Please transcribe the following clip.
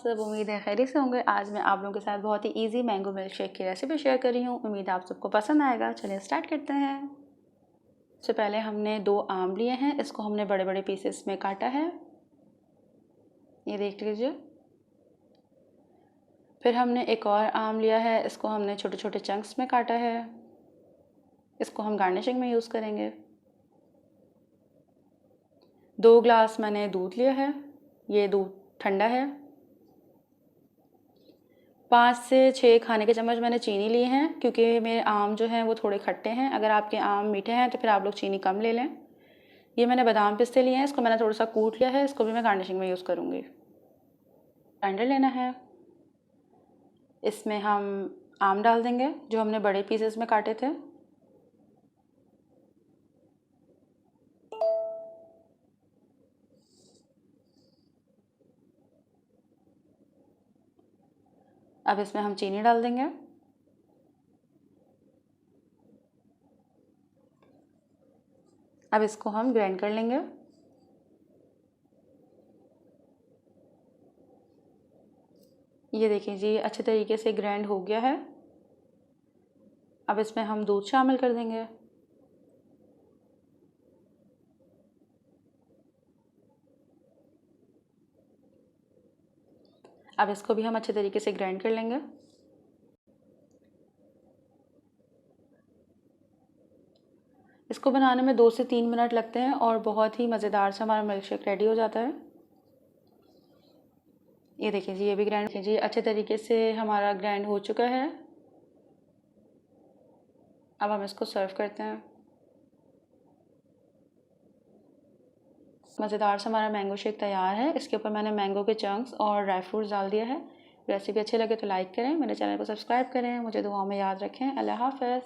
सब, उम्मीद है खैरियत से होंगे। आज मैं आप लोगों के साथ बहुत ही इजी मैंगो मिल्क शेक की रेसिपी शेयर कर रही हूँ। उम्मीद है आप सबको पसंद आएगा। चलिए स्टार्ट करते हैं। सबसे पहले हमने 2 आम लिए हैं, इसको हमने बड़े बड़े पीसेस में काटा है, ये देख लीजिए। फिर हमने एक और आम लिया है, इसको हमने छोटे छोटे चंक्स में काटा है, इसको हम गार्निशिंग में यूज़ करेंगे। 2 ग्लास मैंने दूध लिया है, ये दूध ठंडा है। 5 से 6 खाने के चम्मच मैंने चीनी ली हैं, क्योंकि मेरे आम जो हैं वो थोड़े खट्टे हैं। अगर आपके आम मीठे हैं तो फिर आप लोग चीनी कम ले लें। ये मैंने बादाम पिस्ते लिए हैं, इसको मैंने थोड़ा सा कूट लिया है, इसको भी मैं गार्निशिंग में यूज़ करूँगी। ग्राइंडर लेना है, इसमें हम आम डाल देंगे जो हमने बड़े पीसेस में काटे थे। अब इसमें हम चीनी डाल देंगे। अब इसको हम ग्राइंड कर लेंगे। ये देखिए जी, अच्छे तरीके से ग्राइंड हो गया है। अब इसमें हम दूध शामिल कर देंगे। अब इसको भी हम अच्छे तरीके से ग्राइंड कर लेंगे। इसको बनाने में 2 से 3 मिनट लगते हैं और बहुत ही मज़ेदार से हमारा मिल्क शेक रेडी हो जाता है। ये देखिए जी, ये भी ग्राइंड कीजिए, अच्छे तरीके से हमारा ग्राइंड हो चुका है। अब हम इसको सर्व करते हैं। मज़ेदार से हमारा मैंगो शेक तैयार है। इसके ऊपर मैंने मैंगो के चंक्स और ड्राई फ्रूट्स डाल दिया है। रेसिपी अच्छी लगे तो लाइक करें, मेरे चैनल को सब्सक्राइब करें, मुझे दुआओं में याद रखें। अल्लाह हाफ़िज़।